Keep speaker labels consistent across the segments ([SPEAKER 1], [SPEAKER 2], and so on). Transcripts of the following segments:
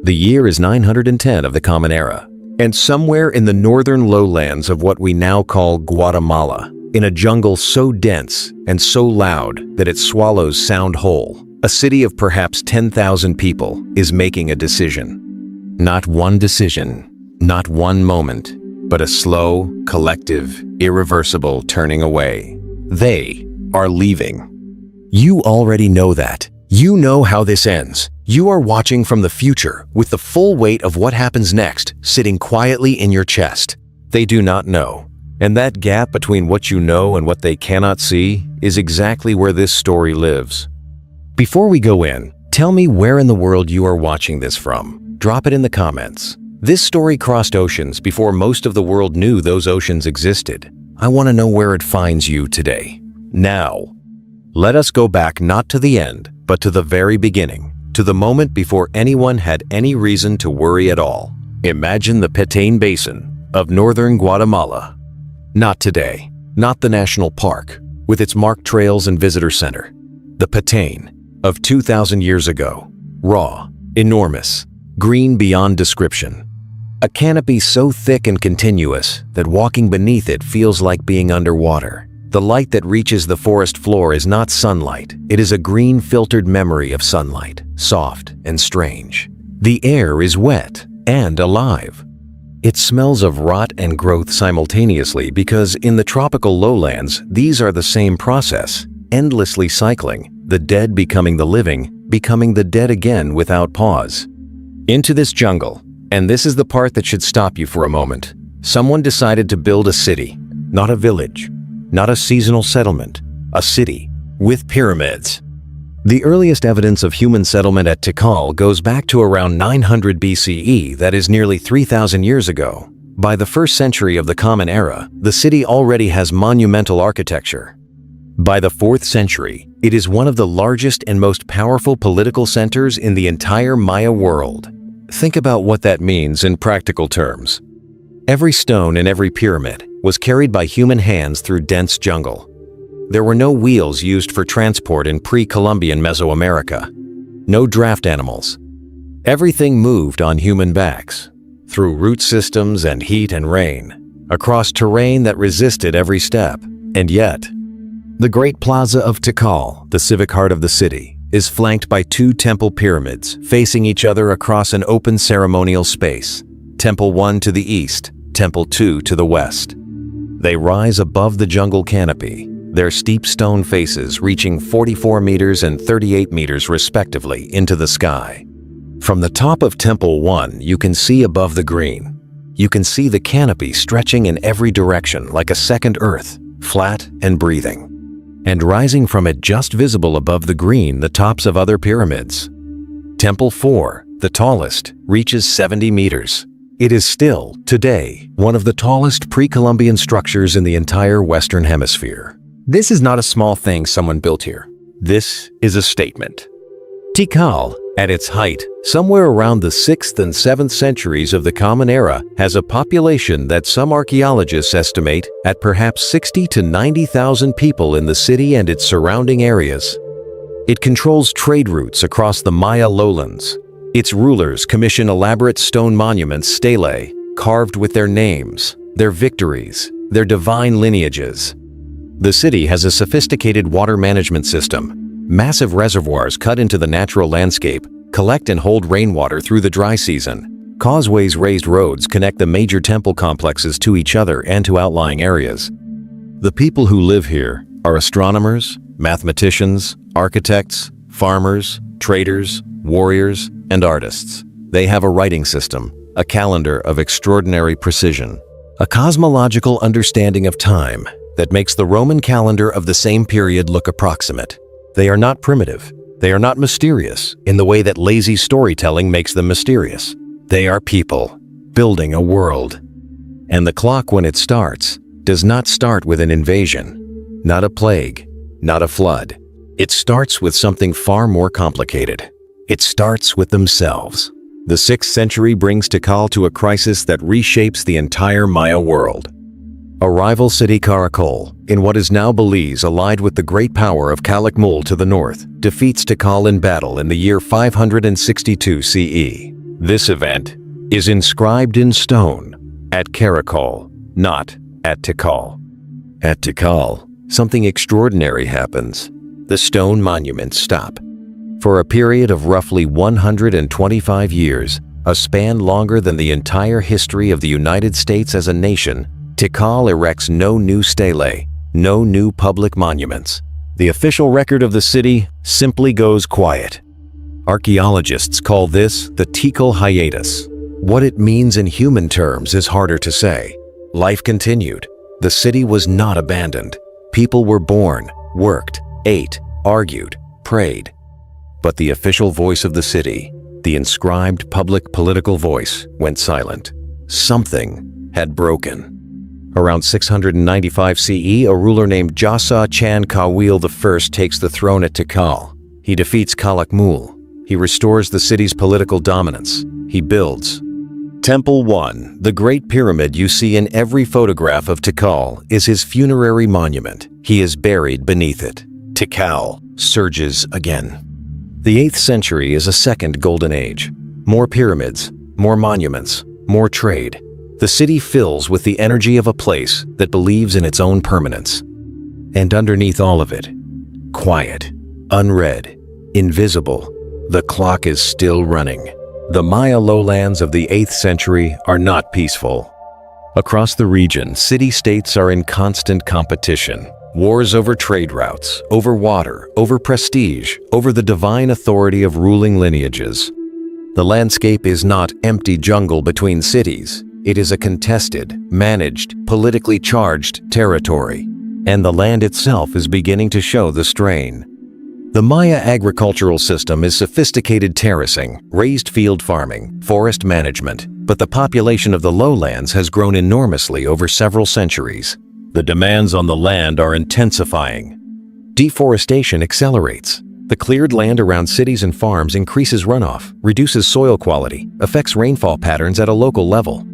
[SPEAKER 1] The year is 910 of the Common Era, and somewhere in the northern lowlands of what we now call Guatemala, in a jungle so dense and so loud that it swallows sound whole, a city of perhaps 10,000 people is making a decision. Not one decision, not one moment, but a slow, collective, irreversible turning away. They are leaving. You already know that. You know how this ends. You are watching from the future with the full weight of what happens next sitting quietly in your chest. They do not know. And that gap between what you know and what they cannot see is exactly where this story lives. Before we go in, tell me where in the world you are watching this from. Drop it in the comments. This story crossed oceans before most of the world knew those oceans existed. I want to know where it finds you today. Now, let us go back not to the end, but to the very beginning, to the moment before anyone had any reason to worry at all. Imagine the Petén Basin of northern Guatemala. Not today, not the national park, with its marked trails and visitor center. The Petén of 2,000 years ago, raw, enormous, green beyond description. A canopy so thick and continuous that walking beneath it feels like being underwater. The light that reaches the forest floor is not sunlight, it is a green filtered memory of sunlight, soft and strange. The air is wet and alive. It smells of rot and growth simultaneously because in the tropical lowlands, these are the same process, endlessly cycling, the dead becoming the living, becoming the dead again without pause. Into this jungle, and this is the part that should stop you for a moment, someone decided to build a city, not a village, not a seasonal settlement, a city with pyramids. The earliest evidence of human settlement at Tikal goes back to around 900 BCE, that is nearly 3,000 years ago. By the 1st century of the Common Era, the city already has monumental architecture. By the 4th century, it is one of the largest and most powerful political centers in the entire Maya world. Think about what that means in practical terms. Every stone in every pyramid was carried by human hands through dense jungle. There were no wheels used for transport in pre-Columbian Mesoamerica. No draft animals. Everything moved on human backs, through root systems and heat and rain, across terrain that resisted every step. And yet, the Great Plaza of Tikal, the civic heart of the city, is flanked by 2 temple pyramids facing each other across an open ceremonial space. Temple 1 to the east, Temple 2 to the west. They rise above the jungle canopy, their steep stone faces reaching 44 meters and 38 meters respectively into the sky. From the top of Temple 1, you can see above the green. You can see the canopy stretching in every direction like a second earth, flat and breathing. And rising from it just visible above the green, the tops of other pyramids. Temple 4, the tallest, reaches 70 meters. It is still, today, one of the tallest pre-Columbian structures in the entire Western Hemisphere. This is not a small thing someone built here. This is a statement. Tikal, at its height, somewhere around the 6th and 7th centuries of the Common Era, has a population that some archaeologists estimate at perhaps 60 to 90,000 people in the city and its surrounding areas. It controls trade routes across the Maya lowlands. Its rulers commission elaborate stone monuments, stelae, carved with their names, their victories, their divine lineages. The city has a sophisticated water management system. Massive reservoirs cut into the natural landscape collect and hold rainwater through the dry season. Causeways, raised roads, connect the major temple complexes to each other and to outlying areas. The people who live here are astronomers, mathematicians, architects, farmers, traders, warriors, and artists. They have a writing system, a calendar of extraordinary precision, a cosmological understanding of time that makes the Roman calendar of the same period look approximate. They are not primitive. They are not mysterious in the way that lazy storytelling makes them mysterious. They are people building a world. And the clock, when it starts, does not start with an invasion, not a plague, not a flood. It starts with something far more complicated. It starts with themselves. The 6th century brings Tikal to a crisis that reshapes the entire Maya world. A rival city, Caracol, in what is now Belize, allied with the great power of Calakmul to the north, defeats Tikal in battle in the year 562 CE. This event is inscribed in stone at Caracol, not at Tikal. At Tikal, something extraordinary happens. The stone monuments stop. For a period of roughly 125 years, a span longer than the entire history of the United States as a nation, Tikal erects no new stelae, no new public monuments. The official record of the city simply goes quiet. Archaeologists call this the TIKAL hiatus. What it means in human terms is harder to say. Life continued. The city was not abandoned. People were born, worked, ate, argued, prayed. But the official voice of the city, the inscribed public political voice, went silent. Something had broken. Around 695 CE, a ruler named Jasa Chan Kawil I takes the throne at Tikal. He defeats Kalakmul. He restores the city's political dominance. He builds. Temple 1, the Great Pyramid you see in every photograph of Tikal, is his funerary monument. He is buried beneath it. Tikal surges again. The 8th century is a second golden age. More pyramids, more monuments, more trade. The city fills with the energy of a place that believes in its own permanence. And underneath all of it, quiet, unread, invisible, the clock is still running. The Maya lowlands of the 8th century are not peaceful. Across the region, city-states are in constant competition. Wars over trade routes, over water, over prestige, over the divine authority of ruling lineages. The landscape is not empty jungle between cities. It is a contested, managed, politically charged territory. And the land itself is beginning to show the strain. The Maya agricultural system is sophisticated terracing, raised field farming, forest management, but the population of the lowlands has grown enormously over several centuries. The demands on the land are intensifying. Deforestation accelerates. The cleared land around cities and farms increases runoff, reduces soil quality, affects rainfall patterns at a local level.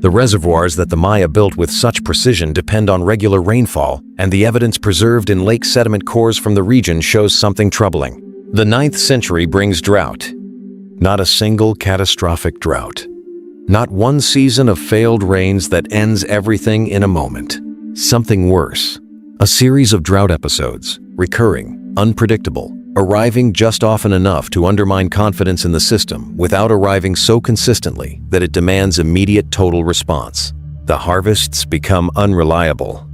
[SPEAKER 1] The reservoirs that the Maya built with such precision depend on regular rainfall, and the evidence preserved in lake sediment cores from the region shows something troubling. The 9th century brings drought. Not a single catastrophic drought. Not one season of failed rains that ends everything in a moment. Something worse. A series of drought episodes, recurring, unpredictable, arriving just often enough to undermine confidence in the system without arriving so consistently that it demands immediate total response. The harvests become unreliable.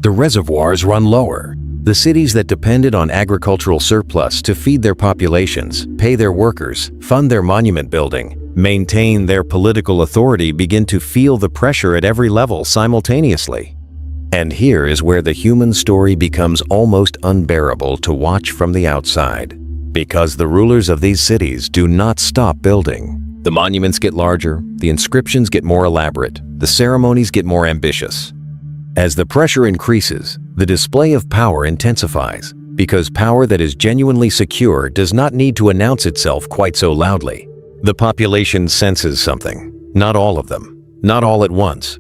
[SPEAKER 1] The reservoirs run lower. The cities that depended on agricultural surplus to feed their populations, pay their workers, fund their monument building, maintain their political authority begin to feel the pressure at every level simultaneously. And here is where the human story becomes almost unbearable to watch from the outside. Because the rulers of these cities do not stop building. The monuments get larger, the inscriptions get more elaborate, the ceremonies get more ambitious. As the pressure increases, the display of power intensifies, because power that is genuinely secure does not need to announce itself quite so loudly. The population senses something. Not all of them. Not all at once.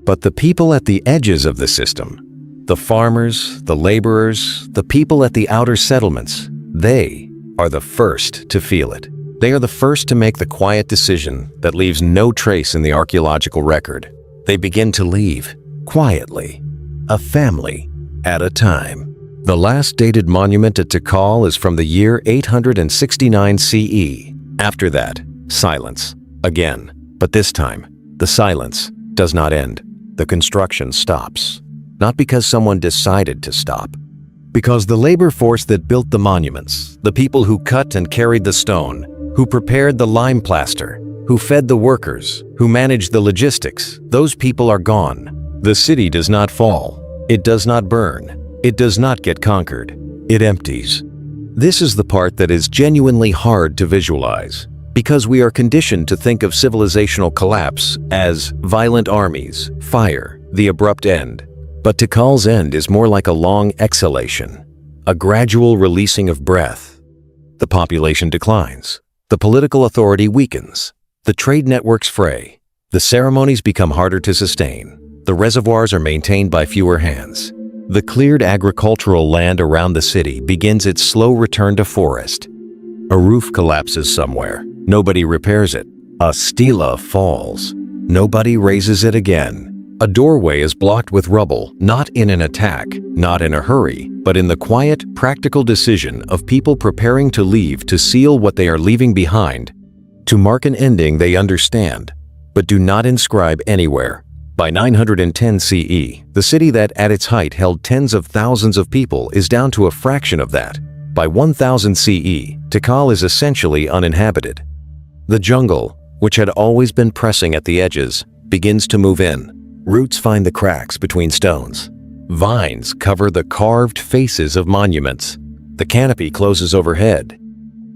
[SPEAKER 1] But the people at the edges of the system, the farmers, the laborers, the people at the outer settlements, they are the first to feel it. They are the first to make the quiet decision that leaves no trace in the archaeological record. They begin to leave, quietly, a family at a time. The last dated monument at Tikal is from the year 869 CE. After that, silence. Again. But this time, the silence does not end. The construction stops. Not because someone decided to stop. Because the labor force that built the monuments, the people who cut and carried the stone, who prepared the lime plaster, who fed the workers, who managed the logistics, those people are gone. The city does not fall. It does not burn. It does not get conquered. It empties. This is the part that is genuinely hard to visualize. Because we are conditioned to think of civilizational collapse as violent armies, fire, the abrupt end. But Tikal's end is more like a long exhalation, a gradual releasing of breath. The population declines. The political authority weakens. The trade networks fray. The ceremonies become harder to sustain. The reservoirs are maintained by fewer hands. The cleared agricultural land around the city begins its slow return to forest. A roof collapses somewhere. Nobody repairs it. A stela falls. Nobody raises it again. A doorway is blocked with rubble, not in an attack, not in a hurry, but in the quiet, practical decision of people preparing to leave to seal what they are leaving behind, to mark an ending they understand, but do not inscribe anywhere. By 910 CE, the city that at its height held tens of thousands of people is down to a fraction of that. By 1000 CE, Tikal is essentially uninhabited. The jungle, which had always been pressing at the edges, begins to move in. Roots find the cracks between stones. Vines cover the carved faces of monuments. The canopy closes overhead.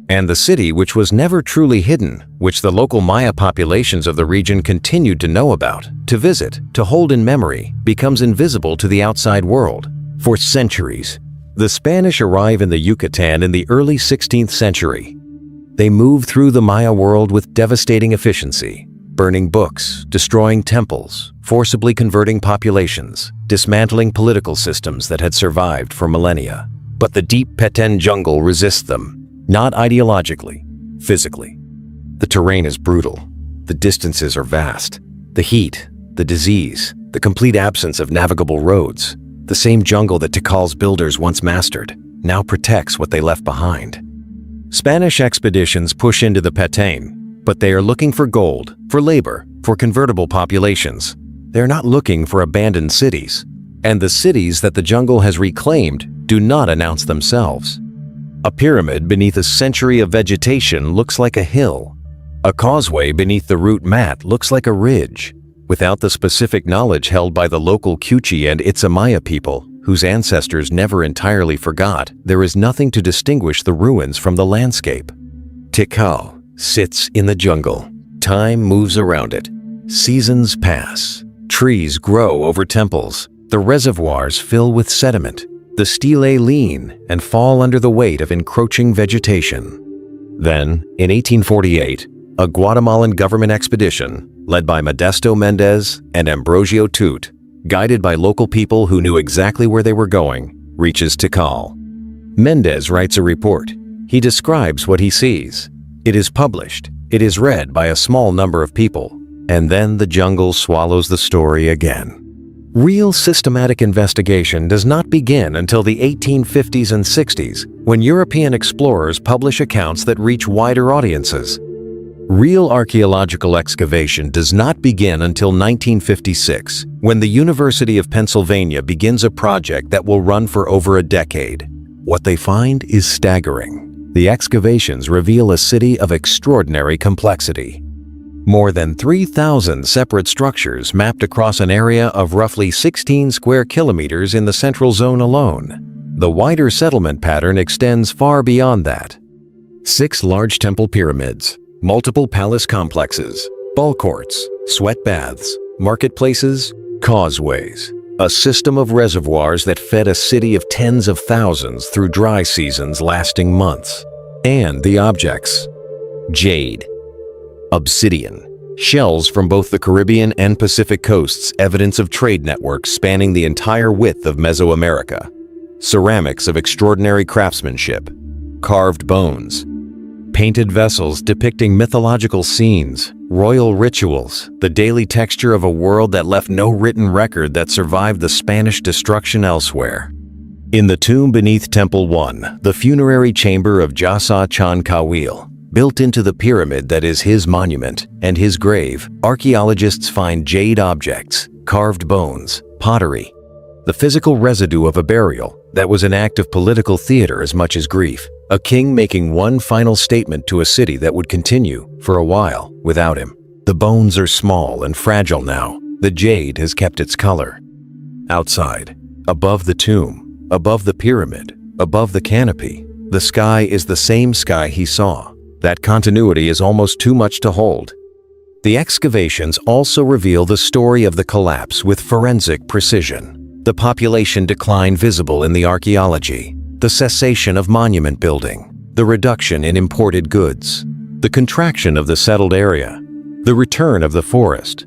[SPEAKER 1] And the city, which was never truly hidden, which the local Maya populations of the region continued to know about, to visit, to hold in memory, becomes invisible to the outside world. For centuries, the Spanish arrive in the Yucatan in the early 16th century. They move through the Maya world with devastating efficiency, burning books, destroying temples, forcibly converting populations, dismantling political systems that had survived for millennia. But the deep Petén jungle resists them, not ideologically, physically. The terrain is brutal. The distances are vast. The heat, the disease, the complete absence of navigable roads. The same jungle that Tikal's builders once mastered now protects what they left behind. Spanish expeditions push into the Petén, but they are looking for gold, for labor, for convertible populations. They're not looking for abandoned cities. And the cities that the jungle has reclaimed do not announce themselves. A pyramid beneath a century of vegetation looks like a hill. A causeway beneath the root mat looks like a ridge. Without the specific knowledge held by the local K'uchi and Itza-Maya people, whose ancestors never entirely forgot, there is nothing to distinguish the ruins from the landscape. Tikal sits in the jungle. Time moves around it. Seasons pass. Trees grow over temples. The reservoirs fill with sediment. The stelae lean and fall under the weight of encroaching vegetation. Then, in 1848, a Guatemalan government expedition, led by Modesto Mendez and Ambrosio Tut, guided by local people who knew exactly where they were going, reaches Tikal. Mendez writes a report. He describes what he sees. It is published. It is read by a small number of people. And then the jungle swallows the story again. Real systematic investigation does not begin until the 1850s and 60s, when European explorers publish accounts that reach wider audiences. Real archaeological excavation does not begin until 1956, when the University of Pennsylvania begins a project that will run for over a decade. What they find is staggering. The excavations reveal a city of extraordinary complexity. More than 3,000 separate structures mapped across an area of roughly 16 square kilometers in the central zone alone. The wider settlement pattern extends far beyond that. 6 large temple pyramids, multiple palace complexes, ball courts, sweat baths, marketplaces, causeways, a system of reservoirs that fed a city of tens of thousands through dry seasons lasting months. And the objects: jade, obsidian, shells from both the Caribbean and Pacific coasts, evidence of trade networks spanning the entire width of Mesoamerica, ceramics of extraordinary craftsmanship, carved bones, painted vessels depicting mythological scenes, royal rituals, the daily texture of a world that left no written record that survived the Spanish destruction elsewhere. In the tomb beneath Temple 1, the funerary chamber of Jasa Chan Kawil, built into the pyramid that is his monument and his grave, archaeologists find jade objects, carved bones, pottery, the physical residue of a burial that was an act of political theater as much as grief. A king making one final statement to a city that would continue, for a while, without him. The bones are small and fragile now. The jade has kept its color. Outside, above the tomb, above the pyramid, above the canopy, the sky is the same sky he saw. That continuity is almost too much to hold. The excavations also reveal the story of the collapse with forensic precision. The population decline visible in the archaeology. The cessation of monument building, the reduction in imported goods, the contraction of the settled area, the return of the forest.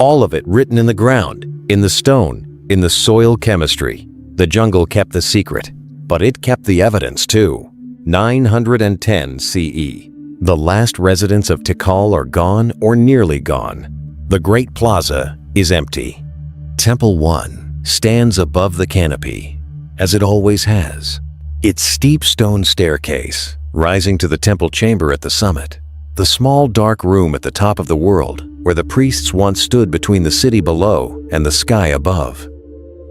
[SPEAKER 1] All of it written in the ground, in the stone, in the soil chemistry. The jungle kept the secret, but it kept the evidence too. 910 CE. The last residents of Tikal are gone or nearly gone. The Great Plaza is empty. Temple 1 stands above the canopy, as it always has. Its steep stone staircase, rising to the temple chamber at the summit. The small dark room at the top of the world, where the priests once stood between the city below and the sky above.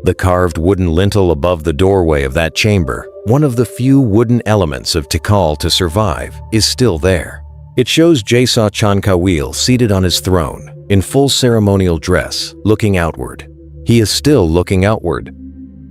[SPEAKER 1] The carved wooden lintel above the doorway of that chamber, one of the few wooden elements of Tikal to survive, is still there. It shows Jesa Chankawil seated on his throne, in full ceremonial dress, looking outward. He is still looking outward.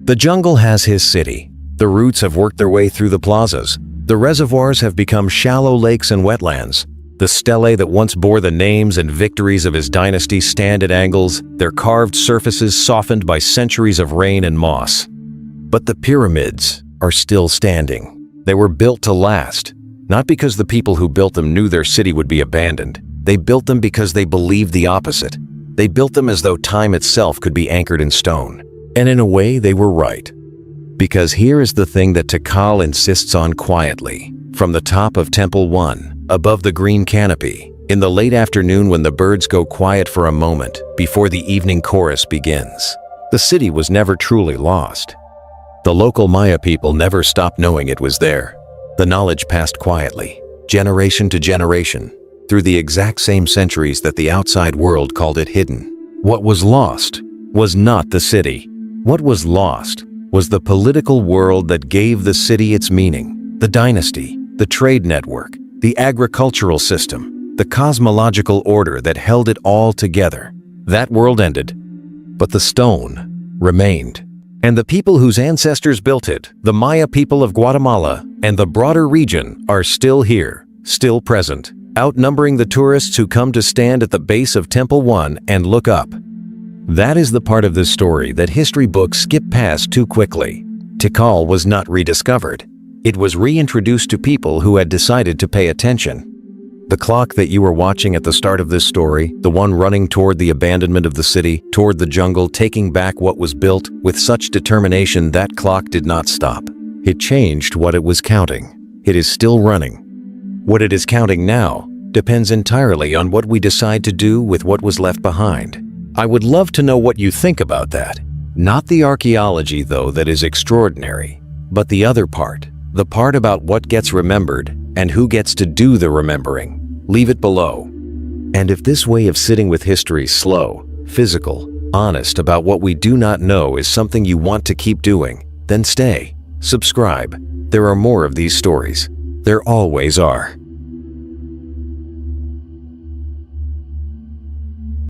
[SPEAKER 1] The jungle has his city. The roots have worked their way through the plazas. The reservoirs have become shallow lakes and wetlands. The stelae that once bore the names and victories of his dynasty stand at angles, their carved surfaces softened by centuries of rain and moss. But the pyramids are still standing. They were built to last, not because the people who built them knew their city would be abandoned. They built them because they believed the opposite. They built them as though time itself could be anchored in stone. And in a way, they were right. Because here is the thing that Tikal insists on quietly. From the top of Temple 1, above the green canopy, in the late afternoon when the birds go quiet for a moment before the evening chorus begins, the city was never truly lost. The local Maya people never stopped knowing it was there. The knowledge passed quietly, generation to generation, through the exact same centuries that the outside world called it hidden. What was lost was not the city. What was lost was the political world that gave the city its meaning, the dynasty, the trade network, the agricultural system, the cosmological order that held it all together. That world ended, but the stone remained. And the people whose ancestors built it, the Maya people of Guatemala and the broader region, are still here, still present, outnumbering the tourists who come to stand at the base of Temple 1 and look up. That is the part of this story that history books skip past too quickly. Tikal was not rediscovered. It was reintroduced to people who had decided to pay attention. The clock that you were watching at the start of this story, the one running toward the abandonment of the city, toward the jungle, taking back what was built, with such determination that clock did not stop. It changed what it was counting. It is still running. What it is counting now depends entirely on what we decide to do with what was left behind. I would love to know what you think about that. Not the archaeology, though, that is extraordinary, but the other part, the part about what gets remembered and who gets to do the remembering. Leave it below. And if this way of sitting with history, slow, physical, honest about what we do not know, is something you want to keep doing, then stay. Subscribe. There are more of these stories. There always are.